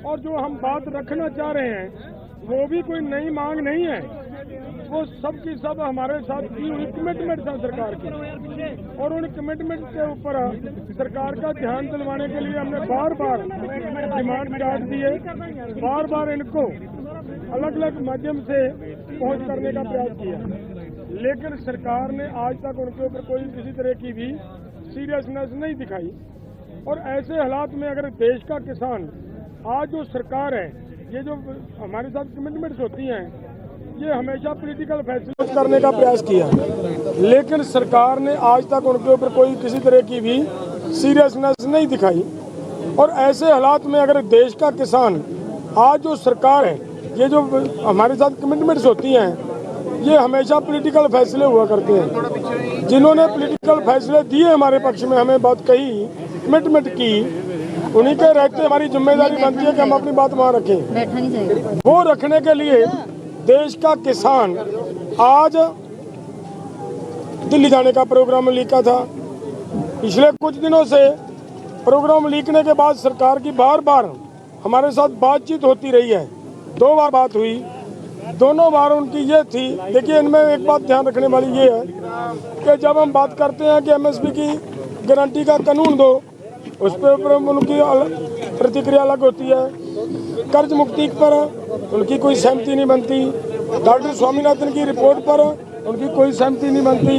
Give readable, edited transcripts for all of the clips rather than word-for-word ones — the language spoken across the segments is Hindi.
और जो हम बात रखना चाह रहे हैं वो भी कोई नई मांग नहीं है, वो सब की सब हमारे साथ की हुई कमिटमेंट था सरकार की, और उन कमिटमेंट के ऊपर सरकार का ध्यान दिलवाने के लिए हमने बार बार डिमांड काट दिए, बार बार इनको अलग अलग माध्यम से पहुंच करने का प्रयास किया, लेकिन सरकार ने आज तक उनके ऊपर कोई किसी तरह की भी सीरियसनेस नहीं दिखाई। और ऐसे हालात में अगर देश का किसान, आज जो सरकार है, ये जो हमारे साथ कमिटमेंट्स होती हैं, ये हमेशा पॉलिटिकल फैसले करने का प्रयास किया, लेकिन सरकार ने आज तक उनके ऊपर कोई किसी तरह की भी सीरियसनेस नहीं दिखाई। और ऐसे हालात में अगर देश का किसान, आज जो सरकार है, ये जो हमारे साथ कमिटमेंट्स होती हैं, ये हमेशा पॉलिटिकल फैसले हुआ करते हैं। जिन्होंने पॉलिटिकल फैसले दिए हमारे पक्ष में, हमें बात कही, कमिटमेंट की, उन्हीं के रहते हमारी जिम्मेदारी बनती है कि हम अपनी बात वहाँ रखें। वो रखने के लिए देश का किसान आज दिल्ली जाने का प्रोग्राम लीका था। पिछले कुछ दिनों से प्रोग्राम लीकने के बाद सरकार की बार बार हमारे साथ बातचीत होती रही है। 2 बार बात हुई, दोनों बार उनकी ये थी, देखिए इनमें एक बात ध्यान रखने वाली ये है कि जब हम बात करते हैं कि एमएसपी की गारंटी का कानून दो, उस पर उनकी प्रतिक्रिया अलग होती है। कर्ज मुक्ति पर उनकी कोई सहमति नहीं बनती। डॉक्टर स्वामीनाथन की रिपोर्ट पर उनकी कोई सहमति नहीं बनती।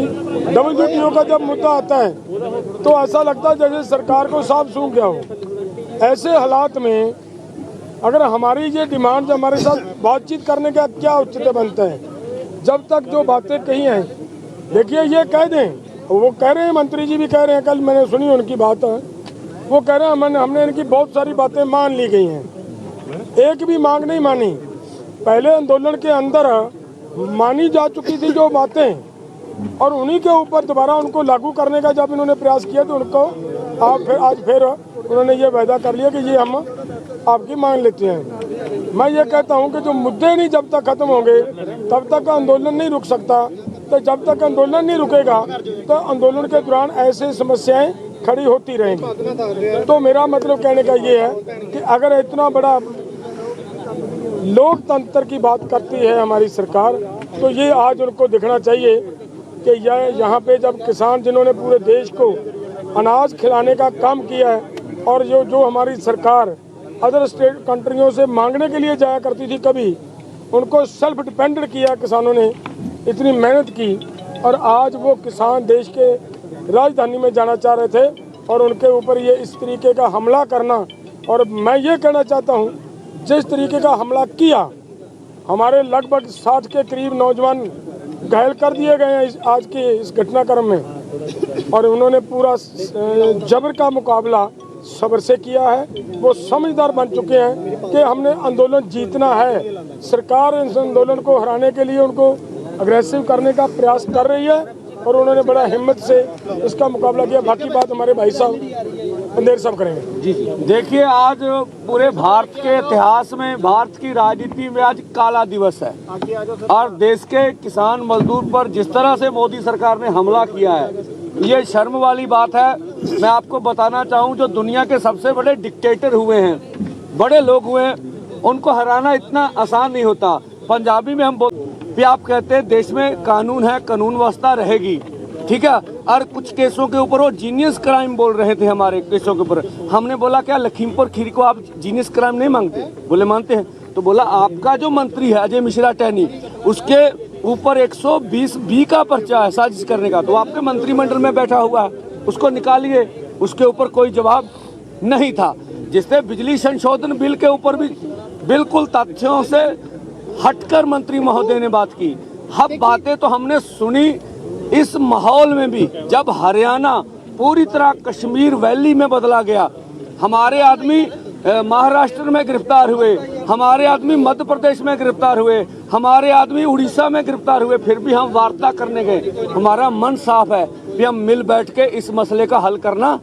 WTO का जब मुद्दा आता है तो ऐसा लगता है जैसे सरकार को सांप सूंघ गया हो। ऐसे हालात में अगर हमारी ये डिमांड, हमारे साथ बातचीत करने का क्या औचित्य बनता है? जब तक जो बातें कही हैं, देखिए ये कह दें, वो कह रहे हैं, मंत्री जी भी कह रहे हैं, कल मैंने सुनी उनकी बात, वो कह रहे हैं हमने इनकी बहुत सारी बातें मान ली गई हैं, एक भी मांग नहीं मानी। पहले आंदोलन के अंदर मानी जा चुकी थी जो बातें, और उन्हीं के ऊपर दोबारा उनको लागू करने का जब इन्होंने प्रयास किया तो उनको आज फिर उन्होंने ये वायदा कर लिया कि ये हम आपकी मान लेते हैं। मैं ये कहता हूँ कि जो मुद्दे नहीं जब तक खत्म होंगे तब तक आंदोलन नहीं रुक सकता। तो जब तक आंदोलन नहीं रुकेगा तो आंदोलन के दौरान ऐसे समस्याएं खड़ी होती रहेंगी। तो मेरा मतलब कहने का ये है कि अगर इतना बड़ा लोकतंत्र की बात करती है हमारी सरकार, तो ये आज उनको दिखना चाहिए कि यहाँ पे जब किसान, जिन्होंने पूरे देश को अनाज खिलाने का काम किया है, और जो हमारी सरकार अदर स्टेट कंट्रियों से मांगने के लिए जाया करती थी, कभी उनको सेल्फ डिपेंडेंट किया किसानों ने, इतनी मेहनत की, और आज वो किसान देश के राजधानी में जाना चाह रहे थे और उनके ऊपर ये इस तरीके का हमला करना। और मैं ये कहना चाहता हूँ, जिस तरीके का हमला किया, हमारे लगभग 60 के करीब नौजवान घायल कर दिए गए हैं आज के इस घटनाक्रम में, और उन्होंने पूरा जबर का मुकाबला सब्र से किया है। वो समझदार बन चुके हैं कि हमने आंदोलन जीतना है। सरकार इस आंदोलन को हराने के लिए उनको अग्रेसिव करने का प्रयास कर रही है, और उन्होंने बड़ा हिम्मत से इसका मुकाबला किया। बाकी बात हमारे भाई साहब अंधेर साहब करेंगे। जी देखिए, आज पूरे भारत के इतिहास में, भारत की राजनीति में आज काला दिवस है, और देश के किसान मजदूर पर जिस तरह से मोदी सरकार ने हमला किया है, ये शर्म वाली बात है। मैं आपको बताना चाहूँ, जो दुनिया के सबसे बड़े डिक्टेटर हुए हैं, बड़े लोग हुए हैं, उनको हराना इतना आसान नहीं होता। पंजाबी में हम आप कहते हैं देश में कानून है, कानून व्यवस्था रहेगी, ठीक है। और कुछ केसों के ऊपर वो जीनियस क्राइम बोल रहे थे, हमारे केसों के ऊपर हमने बोला क्या लखीमपुर खीरी को आप जीनियस क्राइम नहीं मांगते? बोले मानते हैं। तो बोला आपका जो मंत्री है अजय मिश्रा टैनी, उसके ऊपर 120B का पर्चा है साजिश करने का, तो आपके मंत्रिमंडल में बैठा हुआ है, उसको निकालिए। उसके ऊपर कोई जवाब नहीं था। जिससे बिजली संशोधन बिल के ऊपर भी बिल्कुल तथ्यों से हटकर मंत्री महोदय ने बात की। अब बातें तो हमने सुनी इस माहौल में भी, जब हरियाणा पूरी तरह कश्मीर वैली में बदला गया, हमारे आदमी महाराष्ट्र में गिरफ्तार हुए, हमारे आदमी मध्य प्रदेश में गिरफ्तार हुए, हमारे आदमी उड़ीसा में गिरफ्तार हुए, फिर भी हम वार्ता करने गए। हमारा मन साफ है कि हम मिल बैठ के इस मसले का हल करना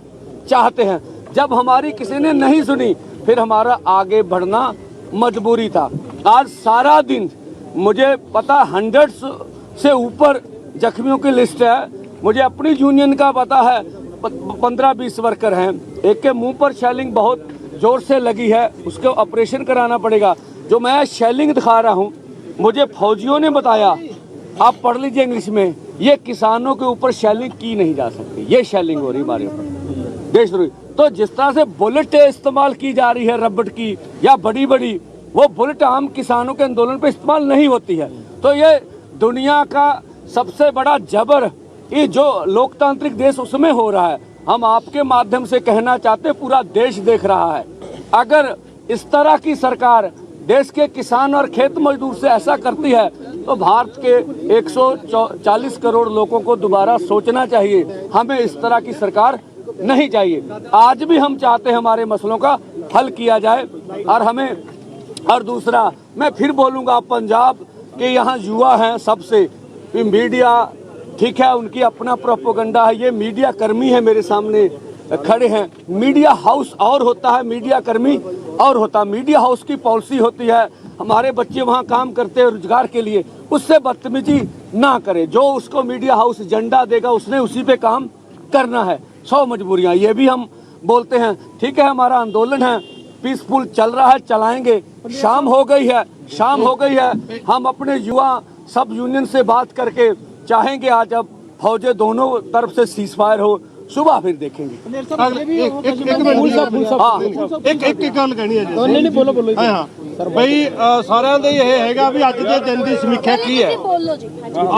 चाहते हैं। जब हमारी किसी ने नहीं सुनी, फिर हमारा आगे बढ़ना मजबूरी था। आज सारा दिन मुझे पता 100 से ऊपर जख्मियों की लिस्ट है। मुझे अपनी यूनियन का पता है 15-20 वर्कर हैं। एक के मुंह पर शेलिंग बहुत जोर से लगी है उसको ऑपरेशन कराना पड़ेगा। जो मैं शेलिंग दिखा रहा हूँ, मुझे फौजियों ने बताया, आप पढ़ लीजिए इंग्लिश में, ये किसानों के ऊपर शेलिंग की नहीं जा सकती, ये शेलिंग हो रही हमारे ऊपर देशद्रोही। तो जिस तरह से बुलेट इस्तेमाल की जा रही है रबड़ की या बड़ी बड़ी, वो बुलेट आम किसानों के आंदोलन पे इस्तेमाल नहीं होती है। तो ये दुनिया का सबसे बड़ा जबर ये जो लोकतांत्रिक देश उसमें हो रहा है। हम आपके माध्यम से कहना चाहते, पूरा देश देख रहा है, अगर इस तरह की सरकार देश के किसान और खेत मजदूर से ऐसा करती है तो भारत के 140 करोड़ लोगों को दोबारा सोचना चाहिए। हमें इस तरह की सरकार नहीं चाहिए। आज भी हम चाहते हैं हमारे मसलों का हल किया जाए। और दूसरा मैं फिर बोलूँगा, पंजाब के यहाँ युवा हैं सबसे, मीडिया ठीक है, उनकी अपना प्रोपेगेंडा है, ये मीडिया कर्मी है मेरे सामने खड़े हैं। मीडिया हाउस और होता है, मीडिया कर्मी और होता है। मीडिया हाउस की पॉलिसी होती है, हमारे बच्चे वहाँ काम करते हैं रोजगार के लिए, उससे बदतमीजी ना करे। जो उसको मीडिया हाउस एजेंडा देगा उसने उसी पे काम करना है। 100 मजबूरियाँ ये भी हम बोलते हैं। ठीक है, हमारा आंदोलन है, पीसफुल चल रहा है, चलाएंगे। शाम हो गई है, हम अपने युवा सब यूनियन से बात करके चाहेंगे आज अब फौजें दोनों तरफ से सीज फायर हो, सुबह फिर देखेंगे। ਇੱਕ ਗੱਲ ਕਹਿਣੀ ਹੈ ਜੀ। ਨਹੀਂ ਬੋਲੋ ਬਈ ਸਾਰਿਆਂ ਦੇ ਇਹ ਹੈਗਾ ਵੀ ਅੱਜ ਦੇ ਦਿਨ ਦੀ ਸਮੀਖਿਆ ਕੀ ਹੈ,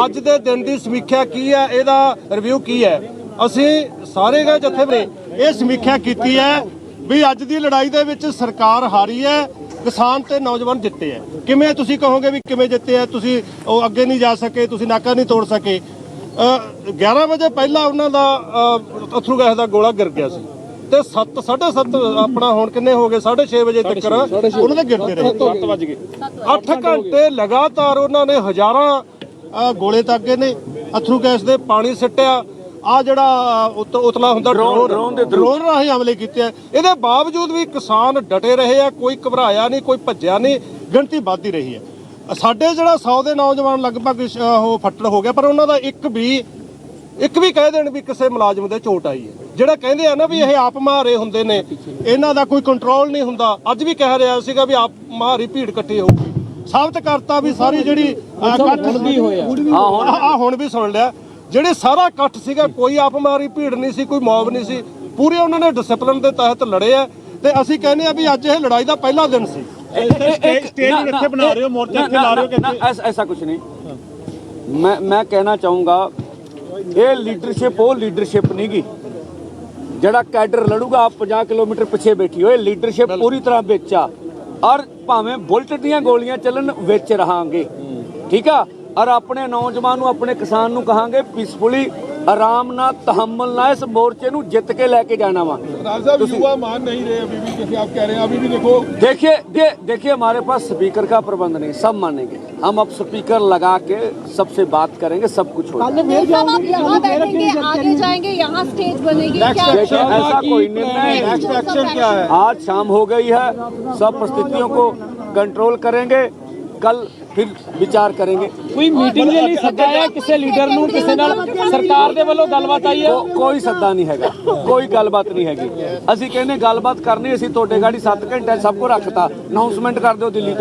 ਅੱਜ ਦੇ ਦਿਨ ਦੀ ਸਮੀਖਿਆ ਕੀ ਹੈ, ਇਹਦਾ ਰਿਵਿਊ ਕੀ ਹੈ। ਅਸੀਂ ਸਾਰੇ ਜਥੇ ਨੇ ਇਹ ਸਮੀਖਿਆ ਕੀਤੀ ਹੈ ਵੀ ਅੱਜ ਦੀ ਲੜਾਈ ਦੇ ਵਿੱਚ ਸਰਕਾਰ ਹਾਰੀ ਹੈ, ਕਿਸਾਨ ਤੇ ਨੌਜਵਾਨ ਜਿੱਤੇ ਹੈ। ਕਿਵੇਂ ਤੁਸੀਂ ਕਹੋਗੇ ਵੀ ਕਿਵੇਂ ਜਿੱਤੇ ਹੈ? ਤੁਸੀਂ ਉਹ ਅੱਗੇ ਨਹੀਂ ਜਾ ਸਕੇ, ਤੁਸੀਂ ਨਾਕਾ ਨਹੀਂ ਤੋੜ ਸਕੇ। 11 ਵਜੇ ਪਹਿਲਾਂ ਉਹਨਾਂ ਦਾ ਅਥਰੂ ਗੈਸ ਦਾ ਗੋਲਾ ਗਿਰ ਗਿਆ ਸੀ ਤੇ 7:30 ਆਪਣਾ ਹੁਣ ਕਿੰਨੇ ਹੋ ਗਏ 6:30 ਵਜੇ ਤੱਕ ਉਹਨਾਂ ਦੇ ਗਿਰਦੇ ਰਹੇ। 7 ਵਜ ਗਏ 8 ਘੰਟੇ ਲਗਾਤਾਰ ਉਹਨਾਂ ਨੇ ਹਜ਼ਾਰਾਂ ਗੋਲੇ ਤਾਗੇ ਨੇ, ਅਥਰੂ ਗੈਸ ਦੇ ਪਾਣੀ ਸਿੱਟਿਆ। ਆ ਜਿਹੜਾ ਉਤਲਾ ਹੁੰਦਾ ਡਰੋਨ ਰਾਹੀਂ ਹਮਲੇ ਕੀਤੇ ਆ। ਇਹਦੇ ਬਾਵਜੂਦ ਵੀ ਕਿਸਾਨ ਡਟੇ ਰਹੇ ਆ, ਕੋਈ ਘਬਰਾਇਆ ਨਹੀਂ, ਕੋਈ ਭੱਜਿਆ ਨਹੀਂ, ਗਿਣਤੀ ਵੱਧਦੀ ਰਹੀ ਹੈ। ਸਾਡੇ ਜਿਹੜਾ 100 ਦੇ ਨੌਜਵਾਨ ਲਗਭਗ ਉਹ ਫੱਟੜ ਹੋ ਗਿਆ, ਪਰ ਉਹਨਾਂ ਦਾ ਇੱਕ ਵੀ ਕਹਿ ਦੇਣ ਵੀ ਕਿਸੇ ਮੁਲਾਜ਼ਮ ਦੇ ਚੋਟ ਆਈ ਹੈ। ਜਿਹੜਾ ਕਹਿੰਦੇ ਆ ਨਾ ਵੀ ਇਹ ਆਪ ਮਹਾਰੇ ਹੁੰਦੇ ਨੇ, ਇਹਨਾਂ ਦਾ ਕੋਈ ਕੰਟਰੋਲ ਨਹੀਂ ਹੁੰਦਾ, ਅੱਜ ਵੀ ਕਹਿ ਰਿਹਾ ਸੀਗਾ ਵੀ ਆਪ ਮਹਾਰੀ ਭੀੜ ਇਕੱਠੀ ਹੋਊਗੀ। ਸਾਬਤ ਕਰਤਾ ਵੀ ਸਾਰੀ ਜਿਹੜੀ ਹੁਣ ਵੀ ਸੁਣ ਲਿਆ, ਜਿਹੜੇ ਸਾਰਾ ਇਕੱਠ ਸੀਗਾ, ਕੋਈ ਆਪ ਮਹਾਰੀ ਭੀੜ ਨਹੀਂ ਸੀ, ਕੋਈ ਮੌਬ ਨਹੀਂ ਸੀ, ਪੂਰੇ ਉਹਨਾਂ ਨੇ ਡਿਸਪਲਿਨ ਦੇ ਤਹਿਤ ਲੜੇ ਆ। ਤੇ ਅਸੀਂ ਕਹਿੰਦੇ ਆ ਵੀ ਅੱਜ ਇਹ ਲੜਾਈ ਦਾ ਪਹਿਲਾ ਦਿਨ ਸੀ। ऐसा कुछ नहीं, मैं कहना चाहूँगा ये लीडरशिप वो लीडरशिप नहीं गी जड़ा कैडर लड़ूगा आप 50 किलोमीटर पीछे बैठी हो। ये लीडरशिप पूरी तरह बेचा और भावें बुलेट दी गोलियां चलन विच रहांगे, ठीक है। और अपने नौजवान अपने किसान नूं कहांगे पीसफुली आराम ना तहम्मुल ना इस मोर्चे नूं जित के लेके जाना वा। युवा मान नहीं रहे अभी भी, जैसे आप कह रहे हैं अभी भी देखो। देखिए हमारे पास स्पीकर का प्रबंध नहीं, सब मानेंगे। हम अब स्पीकर लगा के सबसे बात करेंगे, सब कुछ होगा। यहाँ बैठेंगे, आगे जाएंगे, यहाँ स्टेज बनेगी। देखिए ऐसा कोई निर्णय क्या है? आज शाम हो गई है, सब परिस्थितियों को कंट्रोल करेंगे, कल फिर विचार करेंगे। कोई मीटिंग ਦੇ ਲਈ ਸੱਦਾ ਹੈ ਕਿਸੇ ਲੀਡਰ ਨੂੰ, ਕਿਸੇ ਨਾਲ ਸਰਕਾਰ ਦੇ ਵੱਲੋਂ ਗੱਲਬਾਤ ਆਈ ਹੈ? ਕੋਈ ਸੱਦਾ ਨਹੀਂ ਹੈਗਾ, ਕੋਈ ਗੱਲਬਾਤ ਨਹੀਂ ਹੈਗੀ। ਅਸੀਂ ਕਹਿੰਦੇ ਗੱਲਬਾਤ ਕਰਨੀ, ਅਸੀਂ ਤੁਹਾਡੇ ਗਾੜੀ 7 ਘੰਟੇ ਸਭ ਕੁਝ ਰੱਖਤਾ, ਅਨਾਉਂਸਮੈਂਟ ਕਰ ਦਿਓ ਦਿੱਲੀ